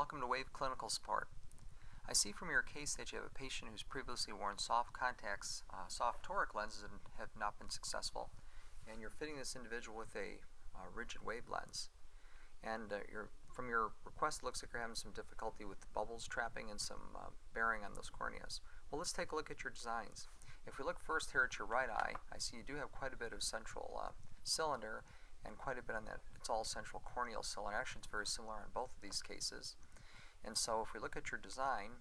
Welcome to Wave Clinical Support. I see from your case that you have a patient who's previously worn soft contacts, soft toric lenses, and have not been successful. And you're fitting this individual with a rigid wave lens. And from your request, it looks like you're having some difficulty with bubbles trapping and some bearing on those corneas. Well, let's take a look at your designs. If we look first here at your right eye, I see you do have quite a bit of central cylinder and quite a bit on that. It's all central corneal cylinder. Actually, it's very similar on both of these cases. And so if we look at your design,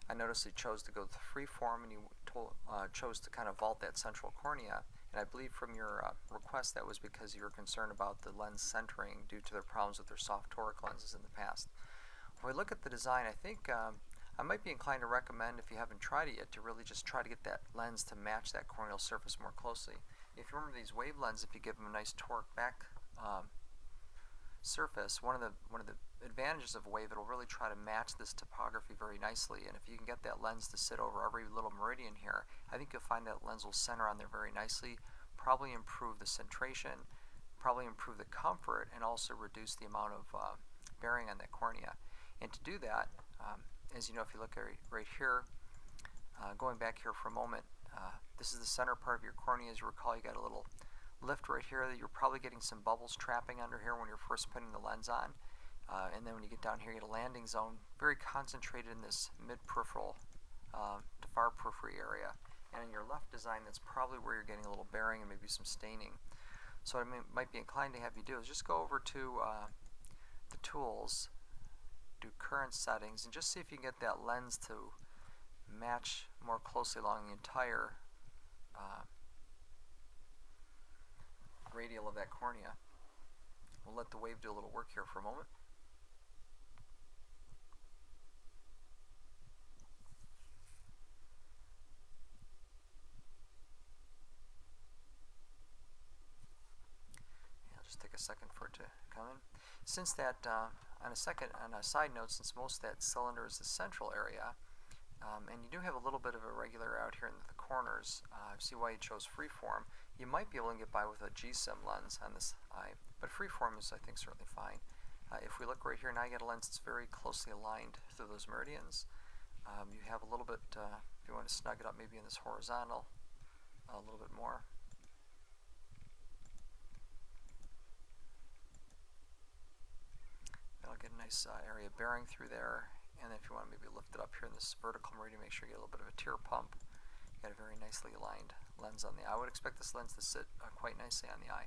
I notice you chose to go with the free form, and you chose to kind of vault that central cornea. And I believe from your request that was because you were concerned about the lens centering due to their problems with their soft toric lenses in the past. If we look at the design, I think I might be inclined to recommend, if you haven't tried it yet, to really just try to get that lens to match that corneal surface more closely. If you remember these wave lenses, if you give them a nice toric back surface, one of the advantages of wave, it'll really try to match this topography very nicely. And if you can get that lens to sit over every little meridian here, I think you'll find that lens will center on there very nicely, probably improve the centration, probably improve the comfort, and also reduce the amount of bearing on that cornea. And to do that, as you know, if you look right here, going back here for a moment, this is the center part of your cornea. As you recall, you got a little lift right here that you're probably getting some bubbles trapping under here when you're first putting the lens on. And then when you get down here, you get a landing zone, very concentrated in this mid-peripheral to far periphery area. And in your left design, that's probably where you're getting a little bearing and maybe some staining. So what I might be inclined to have you do is just go over to the tools, do current settings, and just see if you can get that lens to match more closely along the entire radial of that cornea. We'll let the wave do a little work here for a moment. It'll just take a second for it to come in. Since that, on a side note, since most of that cylinder is the central area, and you do have a little bit of irregular out here in the corners, see why you chose freeform. You might be able to get by with a G-SIM lens on this eye, but freeform is, I think, certainly fine. If we look right here, now you get a lens that's very closely aligned through those meridians. You have a little bit, if you want to snug it up maybe in this horizontal, a little bit more. That'll get a nice area bearing through there. And then if you want to maybe lift it up here in this vertical meridian, make sure you get a little bit of a tear pump. You got a very nicely aligned lens on the eye. I would expect this lens to sit quite nicely on the eye.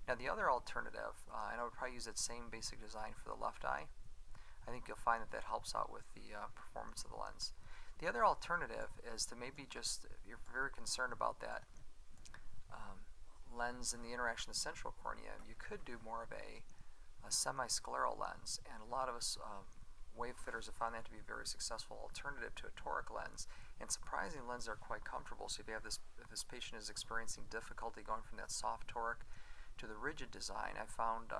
Now the other alternative, and I would probably use that same basic design for the left eye. I think you'll find that that helps out with the performance of the lens. The other alternative is to maybe just, if you're very concerned about that lens and the interaction of the central cornea, you could do more of a semi-scleral lens, and a lot of us wave fitters have found that to be a very successful alternative to a toric lens. And surprising, lenses are quite comfortable. So if you have if this patient is experiencing difficulty going from that soft toric to the rigid design, I found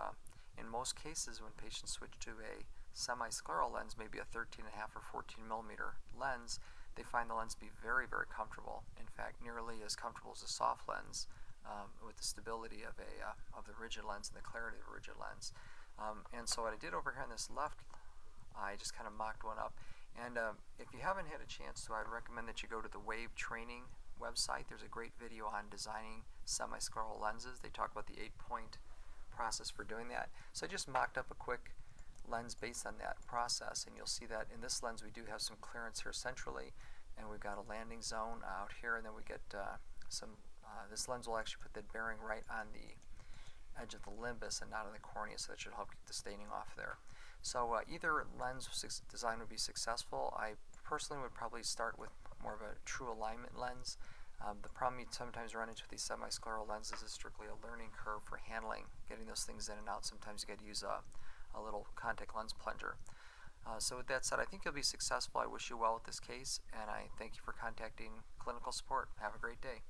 in most cases when patients switch to a semi-scleral lens, maybe a 13.5 or 14 millimeter lens, they find the lens to be very, very comfortable. In fact, nearly as comfortable as a soft lens, with the stability of the rigid lens and the clarity of the rigid lens. And so what I did over here on this left, I just kind of mocked one up. And if you haven't had a chance to, I'd recommend that you go to the Wave Training website. There's a great video on designing semi-scleral lenses. They talk about the 8-point process for doing that. So I just mocked up a quick lens based on that process, and you'll see that in this lens we do have some clearance here centrally, and we've got a landing zone out here, and then we get this lens will actually put that bearing right on the edge of the limbus and not on the cornea, so that should help keep the staining off there. So either lens design would be successful. I personally would probably start with more of a true alignment lens. The problem you sometimes run into with these semi-scleral lenses is strictly a learning curve for handling, getting those things in and out. Sometimes you got to use a little contact lens plunger. So with that said, I think you'll be successful. I wish you well with this case, and I thank you for contacting clinical support. Have a great day.